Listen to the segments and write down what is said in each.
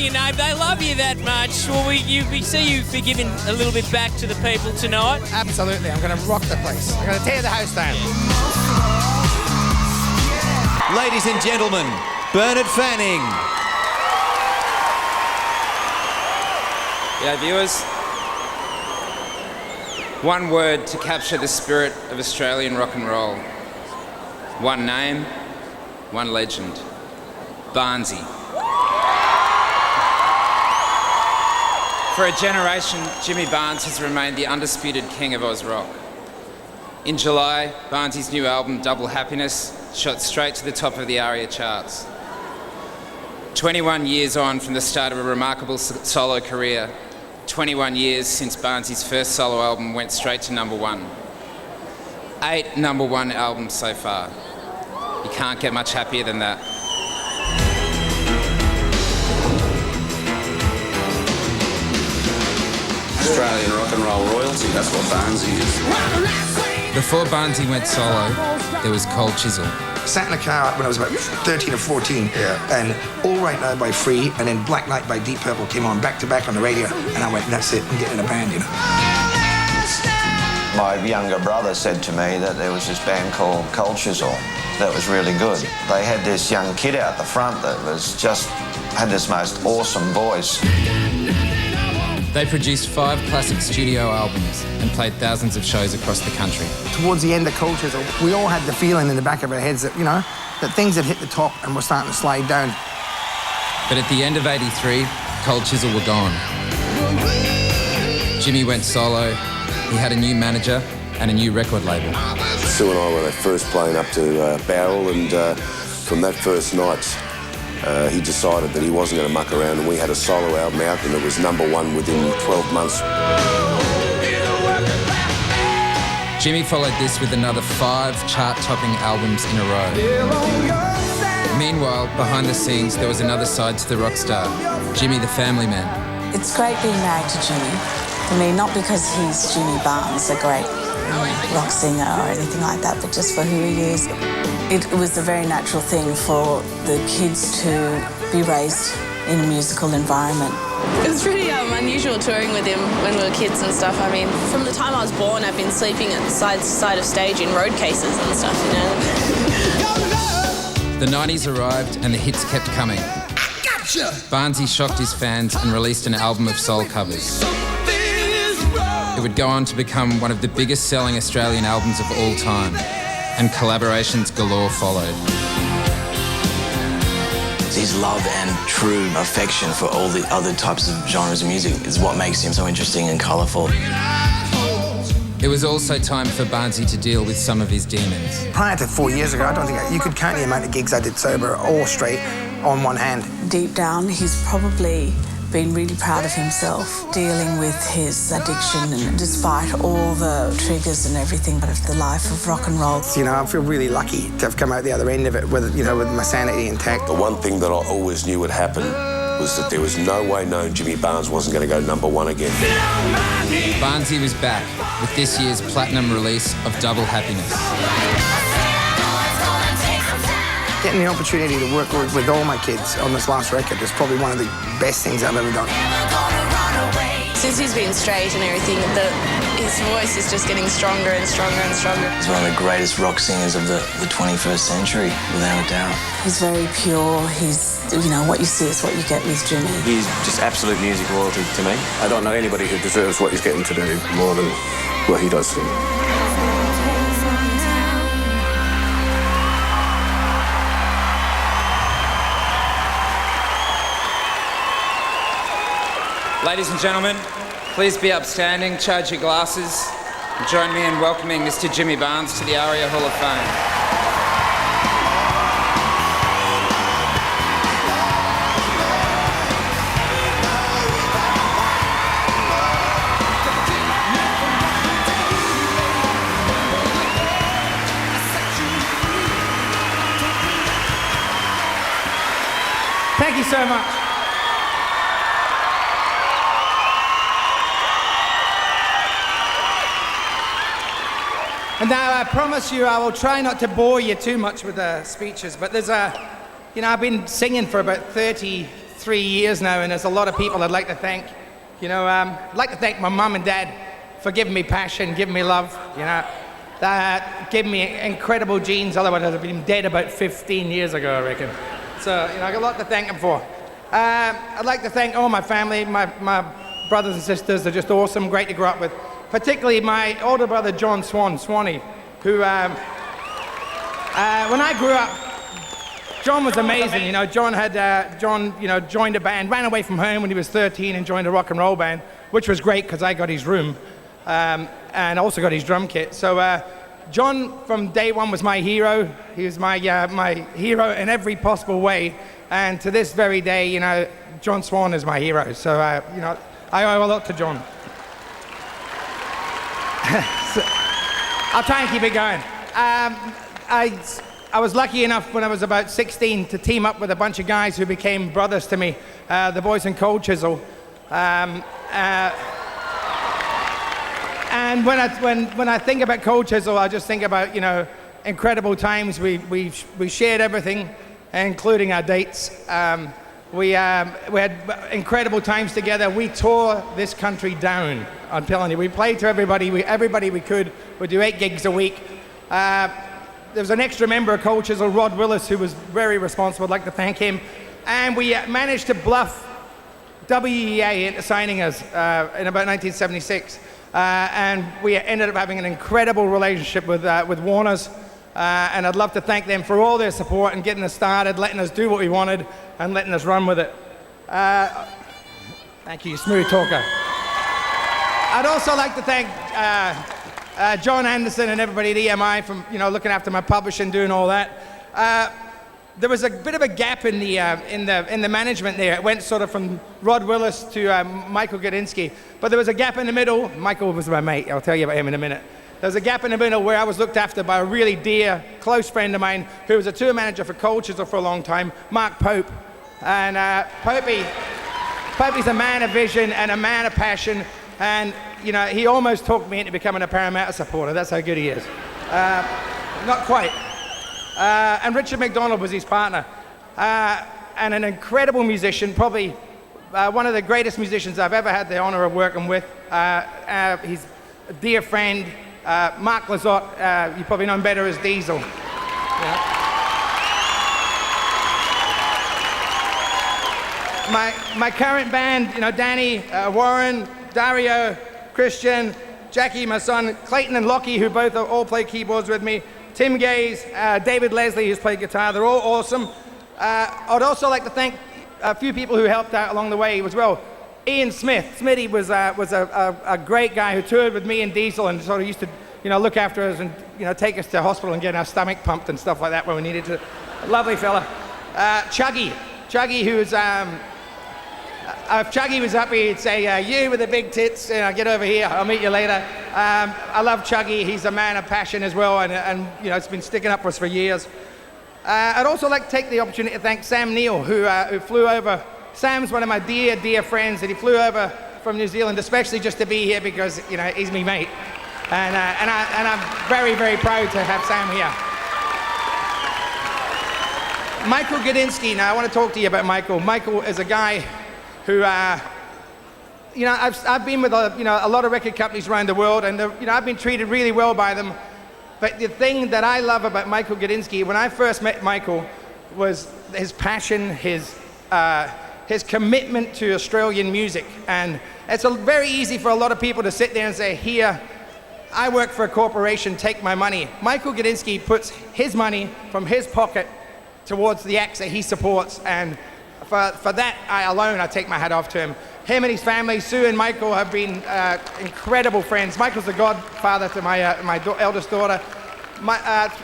your name. They love you that much. Well, we see you be giving a little bit back to the people tonight. Absolutely. I'm going to rock the place. I'm going to tear the house down. Ladies and gentlemen, Bernard Fanning. Yeah, viewers. One word to capture the spirit of Australian rock and roll. One name, one legend. Barnsey. For a generation, Jimmy Barnes has remained the undisputed king of Oz rock. In July, Barnsey's new album, Double Happiness, shot straight to the top of the Arias charts. 21 years on from the start of a remarkable solo career, 21 years since Barnsey's first solo album went straight to number one. 8 number one albums so far. You can't get much happier than that. Australian rock and roll royalty, that's what Barnsey is. Before Barnsey went solo, there was Cold Chisel. Sat in a car when I was about 13 or 14, and All Right Now by Free and then Black Light by Deep Purple came on back to back on the radio, and I went, that's it, I'm getting in a band, you know. My younger brother said to me that there was this band called Cold Chisel that was really good. They had this young kid out the front that was just, had this most awesome voice. They produced 5 classic studio albums and played thousands of shows across the country. Towards the end of Cold Chisel, we all had the feeling in the back of our heads that, you know, that things had hit the top and were starting to slide down. But at the end of '83, Cold Chisel were gone. Jimmy went solo, he had a new manager and a new record label. Sue and I were first playing up to Barrel, and from that first night, he decided that he wasn't going to muck around, and we had a solo album out, and it was number one within 12 months. Jimmy followed this with another 5 chart-topping albums in a row. Meanwhile, behind the scenes, there was another side to the rock star, Jimmy the family man. It's great being married to Jimmy. I mean, not because he's Jimmy Barnes, a great rock singer or anything like that, but just for who he is. It was a very natural thing for the kids to be raised in a musical environment. It was pretty unusual touring with him when we were kids and stuff. I mean, from the time I was born, I've been sleeping at the side of stage in road cases and stuff, you know. The 90s arrived and the hits kept coming. Barnsey shocked his fans and released an album of soul covers. It would go on to become one of the biggest selling Australian albums of all time, and collaborations galore followed. His love and true affection for all the other types of genres of music is what makes him so interesting and colourful. It was also time for Barnsey to deal with some of his demons. Prior to 4 years ago, I don't think you could count the amount of gigs I did sober or straight on one hand. Deep down, he's probably been really proud of himself, dealing with his addiction, and despite all the triggers and everything, but of the life of rock and roll. You know, I feel really lucky to have come out the other end of it with, you know, with my sanity intact. The one thing that I always knew would happen was that there was no way known Jimmy Barnes wasn't going to go number one again. Barnsey was back with this year's platinum release of Double Happiness. Getting the opportunity to work with all my kids on this last record is probably one of the best things I've ever done. Since he's been straight and everything, his voice is just getting stronger and stronger and stronger. He's one of the greatest rock singers of the 21st century, without a doubt. He's very pure. He's, you know, what you see is what you get with Jimmy. He's just absolute music royalty to me. I don't know anybody who deserves what he's getting to do more than what he does. Ladies and gentlemen, please be upstanding, charge your glasses, and join me in welcoming Mr. Jimmy Barnes to the Arias Hall of Fame. Thank you so much. And now I promise you I will try not to bore you too much with the speeches, but there's you know, I've been singing for about 30 3 years now, and there's a lot of people I'd like to thank. You know, I'd like to thank my mum and dad for giving me passion, giving me love, you know. That gave me incredible genes, otherwise I'd have been dead about 15 years ago, I reckon. So, you know, I got a lot to thank them for. I'd like to thank all my family, my brothers and sisters. They're just awesome, great to grow up with. Particularly my older brother, John Swanee, who, when I grew up, John was amazing. You know, John joined a band, ran away from home when he was 13 and joined a rock and roll band, which was great because I got his room and also got his drum kit. So John, from day one, was my hero. He was my hero in every possible way. And to this very day, you know, John Swan is my hero. So, you know, I owe a lot to John. So, I'll try and keep it going. I was lucky enough when I was about 16 to team up with a bunch of guys who became brothers to me, the boys in Cold Chisel. And when I think about Cold Chisel, I just think about, you know, incredible times. We shared everything, including our dates. We had incredible times together. We tore this country down, I'm telling you. We played to everybody we could. We'd do 8 gigs a week. There was an extra member of Cold Chisel, Rod Willis, who was very responsible. I'd like to thank him. And we managed to bluff WEA into signing us in about 1976. And we ended up having an incredible relationship with Warner's. And I'd love to thank them for all their support and getting us started, letting us do what we wanted, and letting us run with it. Thank you, smooth talker. I'd also like to thank John Anderson and everybody at EMI for, you know, looking after my publishing, doing all that. There was a bit of a gap in the management there. It went sort of from Rod Willis to Michael Gudinski, but there was a gap in the middle. Michael was my mate. I'll tell you about him in a minute. There was a gap in the middle where I was looked after by a really dear, close friend of mine who was a tour manager for Cold Chisel for a long time, Mark Pope. And Popey's a man of vision and a man of passion. And, you know, he almost talked me into becoming a Parramatta supporter. That's how good he is. Not quite. And Richard McDonald was his partner. And an incredible musician, probably one of the greatest musicians I've ever had the honor of working with. He's a dear friend. Mark Lazotte, you probably know him better as Diesel. Yeah. My current band, you know, Danny, Warren, Dario, Christian, Jackie, my son, Clayton and Lockie, who both all play keyboards with me, Tim Gaze, David Leslie, who's played guitar. They're all awesome. I'd also like to thank a few people who helped out along the way as well. Ian Smith. Smitty was a great guy who toured with me and Diesel and sort of used to, you know, look after us and, you know, take us to hospital and get our stomach pumped and stuff like that when we needed to. Lovely fella. Chuggy, who's if Chuggy was up here, he'd say, you with the big tits, you know, get over here, I'll meet you later. I love Chuggy. He's a man of passion as well, and you know, it's been sticking up for us for years. I'd also like to take the opportunity to thank Sam Neill, who flew over. Sam's one of my dear, dear friends, and he flew over from New Zealand, especially just to be here because, you know, he's me mate. And I'm very, very proud to have Sam here. Michael Gudinski, now I want to talk to you about Michael. Michael is a guy who, you know, I've been with a lot of record companies around the world, and you know, I've been treated really well by them. But the thing that I love about Michael Gudinski, when I first met Michael, was his passion, his commitment to Australian music. And it's very easy for a lot of people to sit there and say, here, I work for a corporation, take my money. Michael Gudinski puts his money from his pocket towards the acts that he supports, and for that I take my hat off to him. Him and his family, Sue and Michael, have been incredible friends. Michael's the godfather to my eldest daughter.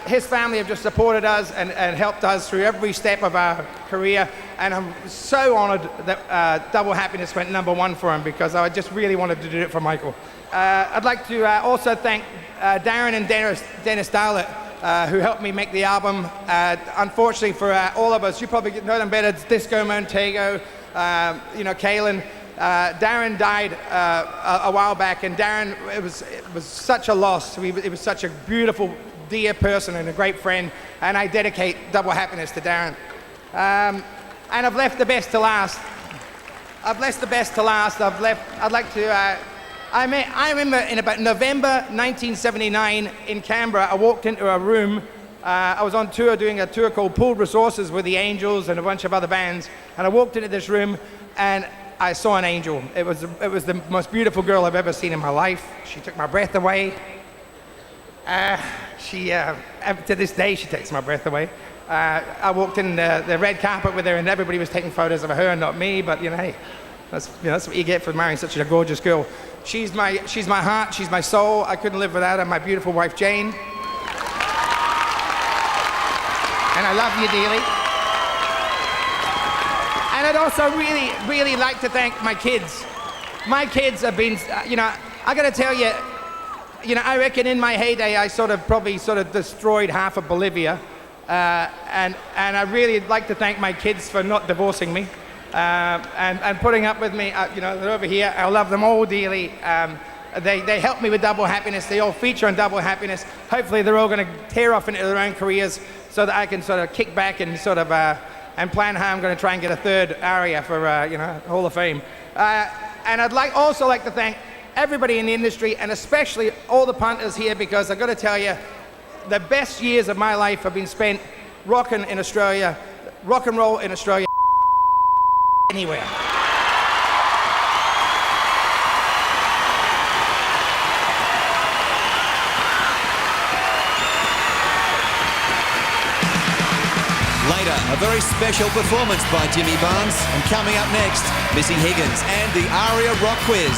His family have just supported us and helped us through every step of our career, and I'm so honored that Double Happiness went #1 for him, because I just really wanted to do it for Michael. I'd like to also thank Darren and Dennis Darlett, who helped me make the album. Unfortunately for all of us, you probably know them better, it's Disco Montego, you know, Kalen. Darren died a while back, and Darren, it was such a loss. He was such a beautiful, dear person and a great friend, and I dedicate Double Happiness to Darren. and I've left the best to last. I've left the best to last. I'd like to, I remember in about November 1979 in Canberra, I walked into a room. I was on tour doing a tour called Pooled Resources with the Angels and a bunch of other bands. And I walked into this room and I saw an angel. It was the most beautiful girl I've ever seen in my life. She took my breath away. To this day, she takes my breath away. I walked in the red carpet with her, and everybody was taking photos of her and not me. But hey, that's what you get for marrying such a gorgeous girl. She's my heart. She's my soul. I couldn't live without her. My beautiful wife Jane, and I love you dearly. And I'd also really like to thank my kids. My kids have been, I got to tell you. I reckon in my heyday, I probably destroyed half of Bolivia. And I really like to thank my kids for not divorcing me and putting up with me. They're over here. I love them all dearly. They help me with Double Happiness. They all feature on Double Happiness. Hopefully, they're all going to tear off into their own careers so that I can kick back and and plan how I'm going to try and get a third Arias for Hall of Fame. And I'd also like to thank everybody in the industry, and especially all the punters here, because I've got to tell you, the best years of my life have been spent rocking in Australia, rock and roll in Australia, anywhere. Later, a very special performance by Jimmy Barnes. And coming up next, Missy Higgins and the Aria Rock Quiz.